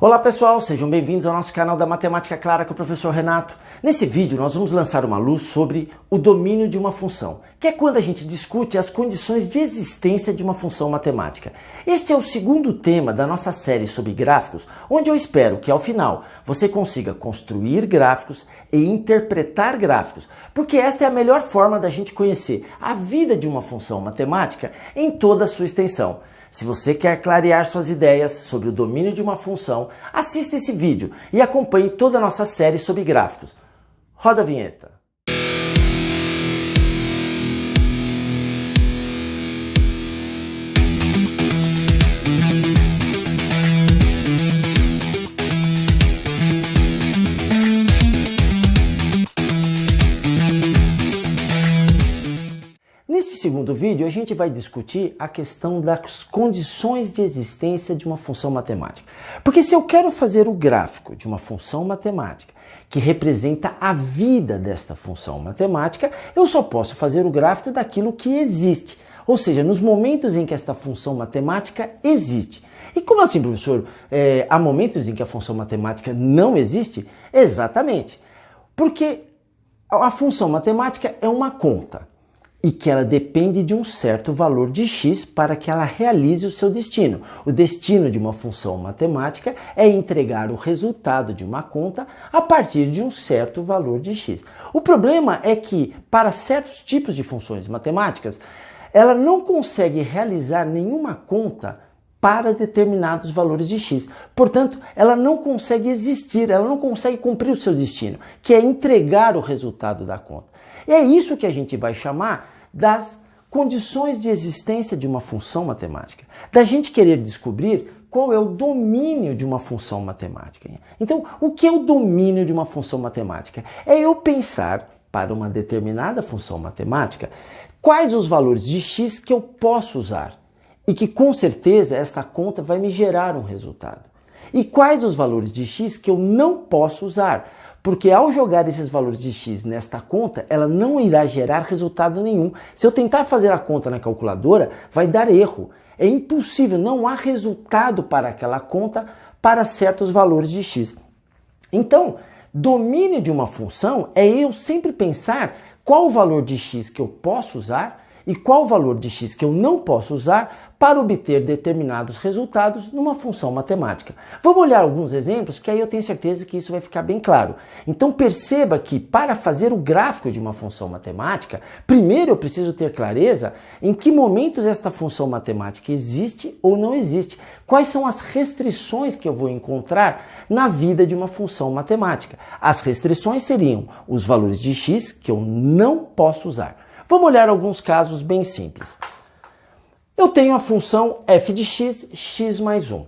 Olá pessoal, sejam bem-vindos ao nosso canal da Matemática Clara com o professor Renato. Nesse vídeo nós vamos lançar uma luz sobre o domínio de uma função, que é quando a gente discute as condições de existência de uma função matemática. Este é o segundo tema da nossa série sobre gráficos, onde eu espero que ao final você consiga construir gráficos e interpretar gráficos, porque esta é a melhor forma da gente conhecer a vida de uma função matemática em toda a sua extensão. Se você quer clarear suas ideias sobre o domínio de uma função, assista esse vídeo e acompanhe toda a nossa série sobre gráficos. Roda a vinheta. Nesse segundo vídeo, a gente vai discutir a questão das condições de existência de uma função matemática. Porque se eu quero fazer o gráfico de uma função matemática que representa a vida desta função matemática, eu só posso fazer o gráfico daquilo que existe. Ou seja, nos momentos em que esta função matemática existe. E como assim, professor? Há momentos em que a função matemática não existe? Exatamente. Porque a função matemática é uma conta e que ela depende de um certo valor de x para que ela realize o seu destino. O destino de uma função matemática é entregar o resultado de uma conta a partir de um certo valor de x. O problema é que, para certos tipos de funções matemáticas, ela não consegue realizar nenhuma conta para determinados valores de x. Portanto, ela não consegue existir, ela não consegue cumprir o seu destino, que é entregar o resultado da conta. E é isso que a gente vai chamar das condições de existência de uma função matemática. Da gente querer descobrir qual é o domínio de uma função matemática. Então, o que é o domínio de uma função matemática? É eu pensar, para uma determinada função matemática, quais os valores de x que eu posso usar e que, com certeza, esta conta vai me gerar um resultado. E quais os valores de x que eu não posso usar, porque ao jogar esses valores de x nesta conta, ela não irá gerar resultado nenhum. Se eu tentar fazer a conta na calculadora, vai dar erro. É impossível, não há resultado para aquela conta para certos valores de x. Então, domínio de uma função é eu sempre pensar qual o valor de x que eu posso usar e qual o valor de x que eu não posso usar para obter determinados resultados numa função matemática. Vamos olhar alguns exemplos que aí eu tenho certeza que isso vai ficar bem claro. Então perceba que para fazer o gráfico de uma função matemática, primeiro eu preciso ter clareza em que momentos esta função matemática existe ou não existe. Quais são as restrições que eu vou encontrar na vida de uma função matemática. As restrições seriam os valores de x que eu não posso usar. Vamos olhar alguns casos bem simples. Eu tenho a função f de x, x mais 1.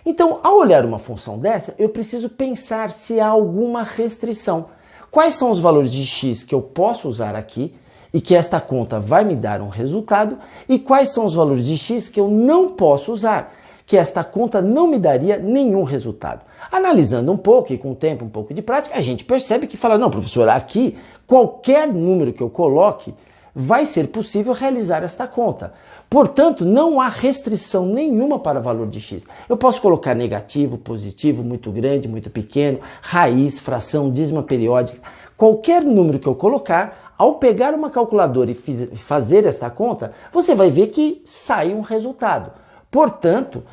Então, ao olhar uma função dessa, eu preciso pensar se há alguma restrição. Quais são os valores de x que eu posso usar aqui e que esta conta vai me dar um resultado? E quais são os valores de x que eu não posso usar, que esta conta não me daria nenhum resultado? Analisando um pouco e com o tempo um pouco de prática, a gente percebe que fala, não, professor, aqui qualquer número que eu coloque vai ser possível realizar esta conta. Portanto, não há restrição nenhuma para o valor de x. Eu posso colocar negativo, positivo, muito grande, muito pequeno, raiz, fração, dízima periódica. Qualquer número que eu colocar, ao pegar uma calculadora e fazer esta conta, você vai ver que sai um resultado. Portanto,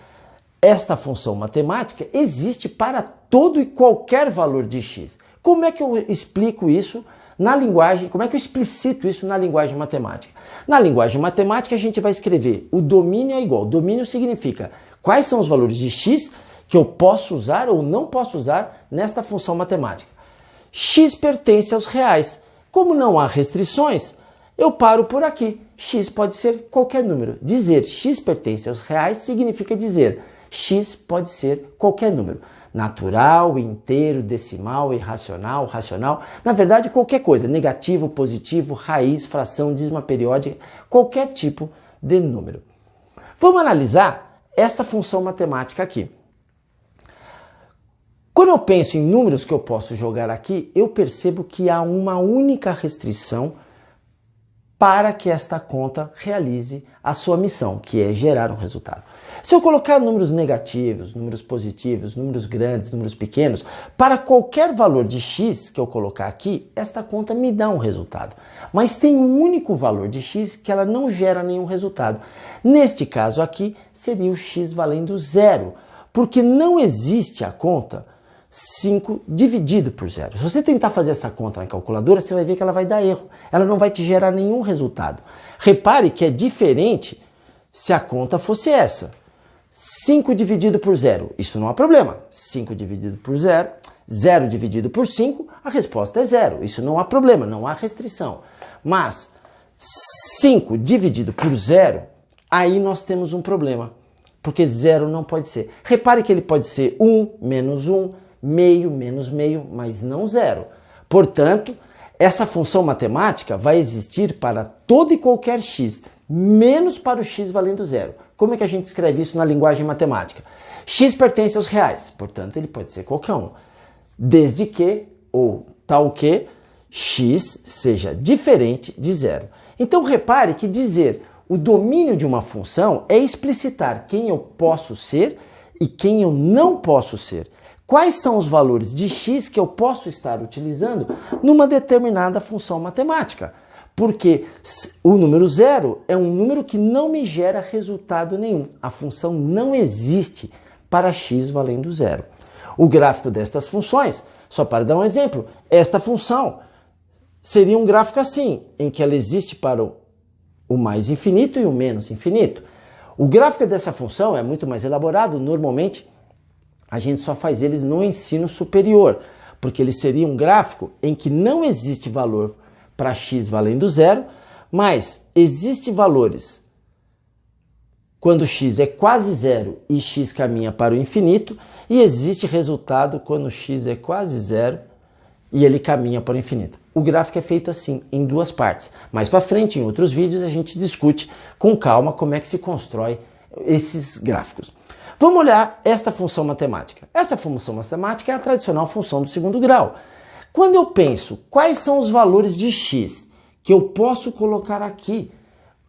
esta função matemática existe para todo e qualquer valor de x. Como é que eu explico isso na linguagem, como é que eu explicito isso na linguagem matemática? Na linguagem matemática a gente vai escrever o domínio é igual. Domínio significa quais são os valores de x que eu posso usar ou não posso usar nesta função matemática. X pertence aos reais. Como não há restrições, eu paro por aqui. X pode ser qualquer número. Dizer x pertence aos reais significa dizer x pode ser qualquer número. Natural, inteiro, decimal, irracional, racional. Na verdade, qualquer coisa. Negativo, positivo, raiz, fração, dízima periódica. Qualquer tipo de número. Vamos analisar esta função matemática aqui. Quando eu penso em números que eu posso jogar aqui, eu percebo que há uma única restrição para que esta conta realize a sua missão, que é gerar um resultado. Se eu colocar números negativos, números positivos, números grandes, números pequenos, para qualquer valor de x que eu colocar aqui, esta conta me dá um resultado. Mas tem um único valor de x que ela não gera nenhum resultado. Neste caso aqui, seria o x valendo zero, porque não existe a conta 5 dividido por zero. Se você tentar fazer essa conta na calculadora, você vai ver que ela vai dar erro. Ela não vai te gerar nenhum resultado. Repare que é diferente se a conta fosse essa. 5 dividido por zero. Isso não há problema. 5 dividido por zero, 0 dividido por 5, a resposta é zero. Isso não há problema, não há restrição. Mas 5 dividido por zero, aí nós temos um problema. Porque zero não pode ser. Repare que ele pode ser 1 menos 1, meio menos meio, mas não zero. Portanto, essa função matemática vai existir para todo e qualquer x, menos para o x valendo zero. Como é que a gente escreve isso na linguagem matemática? X pertence aos reais, portanto ele pode ser qualquer um. Desde que, ou tal que, x seja diferente de zero. Então repare que dizer o domínio de uma função é explicitar quem eu posso ser e quem eu não posso ser. Quais são os valores de x que eu posso estar utilizando numa determinada função matemática? Porque o número zero é um número que não me gera resultado nenhum. A função não existe para x valendo zero. O gráfico destas funções, só para dar um exemplo, esta função seria um gráfico assim, em que ela existe para o mais infinito e o menos infinito. O gráfico dessa função é muito mais elaborado, normalmente a gente só faz eles no ensino superior, porque ele seria um gráfico em que não existe valor para x valendo zero, mas existe valores quando x é quase zero e x caminha para o infinito, e existe resultado quando x é quase zero e ele caminha para o infinito. O gráfico é feito assim, em duas partes. Mais para frente, em outros vídeos, a gente discute com calma como é que se constrói esses gráficos. Vamos olhar esta função matemática. Essa função matemática é a tradicional função do segundo grau. Quando eu penso quais são os valores de x que eu posso colocar aqui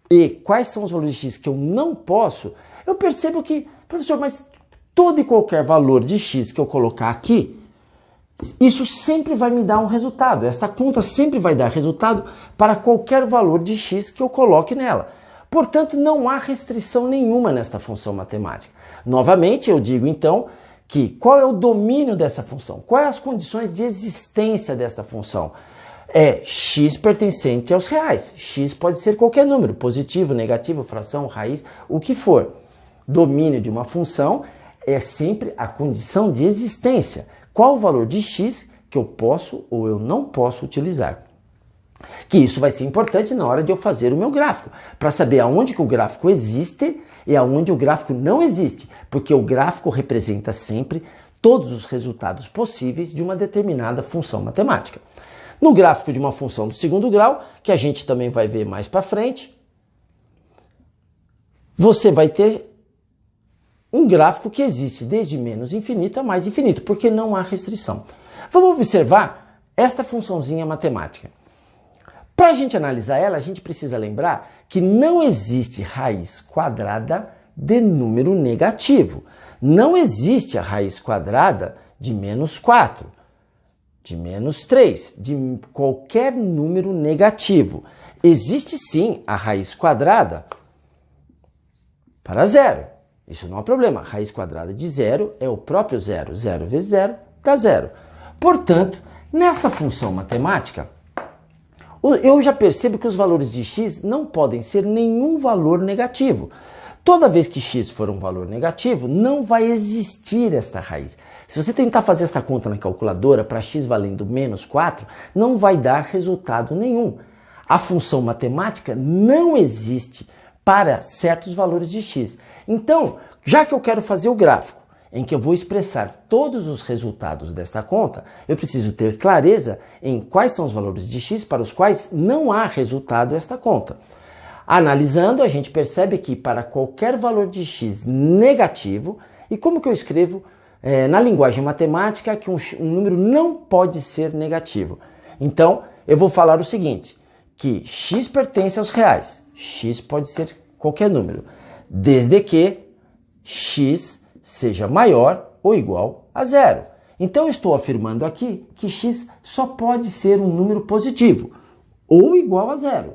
e quais são os valores de x que eu não posso, eu percebo que, professor, mas todo e qualquer valor de x que eu colocar aqui, isso sempre vai me dar um resultado. Esta conta sempre vai dar resultado para qualquer valor de x que eu coloque nela. Portanto, não há restrição nenhuma nesta função matemática. Novamente, eu digo então que qual é o domínio dessa função? Quais as condições de existência desta função? É x pertencente aos reais. X pode ser qualquer número, positivo, negativo, fração, raiz, o que for. Domínio de uma função é sempre a condição de existência. Qual o valor de x que eu posso ou eu não posso utilizar? Que isso vai ser importante na hora de eu fazer o meu gráfico, para saber aonde que o gráfico existe e aonde o gráfico não existe, porque o gráfico representa sempre todos os resultados possíveis de uma determinada função matemática. No gráfico de uma função do segundo grau, que a gente também vai ver mais para frente, você vai ter um gráfico que existe desde menos infinito a mais infinito, porque não há restrição. Vamos observar esta funçãozinha matemática. Para a gente analisar ela, a gente precisa lembrar que não existe raiz quadrada de número negativo. Não existe a raiz quadrada de menos 4, de menos 3, de qualquer número negativo. Existe sim a raiz quadrada para zero. Isso não é problema. A raiz quadrada de zero é o próprio zero. Zero vezes zero dá zero. Portanto, nesta função matemática, eu já percebo que os valores de x não podem ser nenhum valor negativo. Toda vez que x for um valor negativo, não vai existir esta raiz. Se você tentar fazer essa conta na calculadora para x valendo menos 4, não vai dar resultado nenhum. A função matemática não existe para certos valores de x. Então, já que eu quero fazer o gráfico em que eu vou expressar todos os resultados desta conta, eu preciso ter clareza em quais são os valores de x para os quais não há resultado esta conta. Analisando, a gente percebe que para qualquer valor de x negativo, e como que eu escrevo na linguagem matemática que um número não pode ser negativo? Então, eu vou falar o seguinte, que x pertence aos reais. X pode ser qualquer número, desde que x seja maior ou igual a zero. Então, eu estou afirmando aqui que x só pode ser um número positivo, ou igual a zero.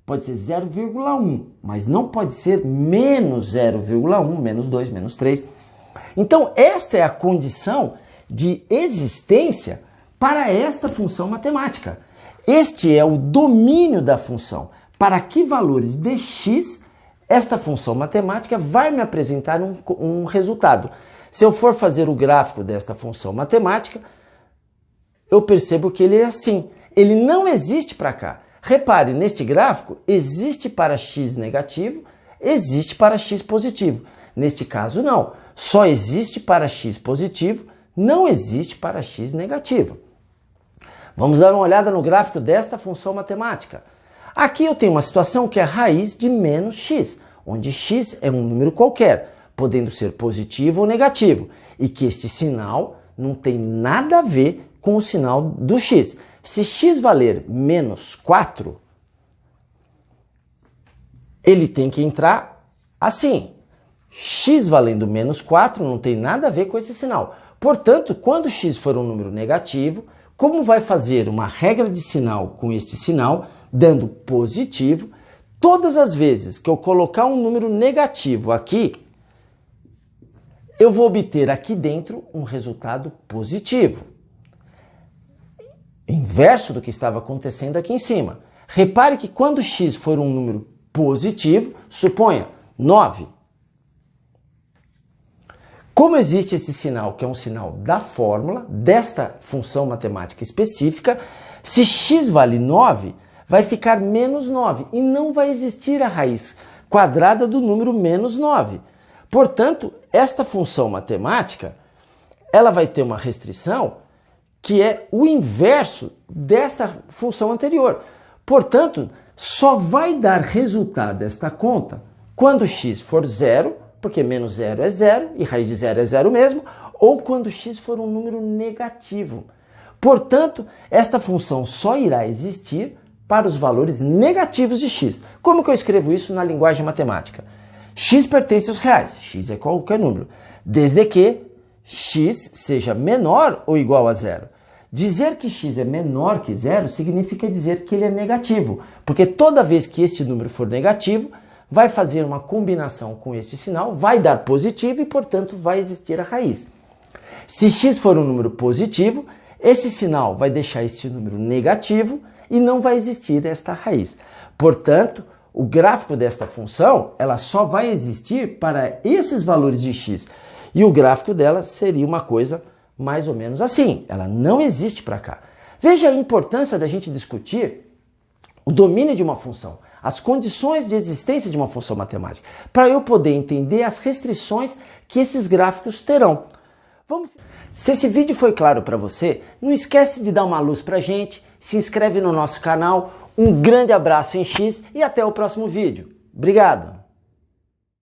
Pode ser 0,1, mas não pode ser menos 0,1, menos 2, menos 3. Então, esta é a condição de existência para esta função matemática. Este é o domínio da função. Para que valores de x esta função matemática vai me apresentar um resultado. Se eu for fazer o gráfico desta função matemática, eu percebo que ele é assim. Ele não existe para cá. Repare, neste gráfico, existe para x negativo, existe para x positivo. Neste caso, não. Só existe para x positivo, não existe para x negativo. Vamos dar uma olhada no gráfico desta função matemática. Aqui eu tenho uma situação que é a raiz de menos x, onde x é um número qualquer, podendo ser positivo ou negativo, e que este sinal não tem nada a ver com o sinal do x. Se x valer menos 4, ele tem que entrar assim. X valendo menos 4 não tem nada a ver com esse sinal. Portanto, quando x for um número negativo, como vai fazer uma regra de sinal com este sinal, dando positivo, todas as vezes que eu colocar um número negativo aqui, eu vou obter aqui dentro um resultado positivo. Inverso do que estava acontecendo aqui em cima. Repare que quando x for um número positivo, suponha 9. Como existe esse sinal, que é um sinal da fórmula, desta função matemática específica, se x vale 9, vai ficar menos 9 e não vai existir a raiz quadrada do número menos 9. Portanto, esta função matemática, ela vai ter uma restrição que é o inverso desta função anterior. Portanto, só vai dar resultado esta conta quando x for zero, porque menos zero é zero e raiz de zero é zero mesmo, ou quando x for um número negativo. Portanto, esta função só irá existir para os valores negativos de x. Como que eu escrevo isso na linguagem matemática? X pertence aos reais, x é qualquer número, desde que x seja menor ou igual a zero. Dizer que x é menor que zero significa dizer que ele é negativo, porque toda vez que este número for negativo, vai fazer uma combinação com este sinal, vai dar positivo e, portanto, vai existir a raiz. Se x for um número positivo, esse sinal vai deixar este número negativo e não vai existir esta raiz. Portanto, o gráfico desta função, ela só vai existir para esses valores de x. E o gráfico dela seria uma coisa mais ou menos assim. Ela não existe para cá. Veja a importância da gente discutir o domínio de uma função, as condições de existência de uma função matemática, para eu poder entender as restrições que esses gráficos terão. Se esse vídeo foi claro para você, não esquece de dar uma luz para a gente, se inscreve no nosso canal, um grande abraço em X e até o próximo vídeo. Obrigado!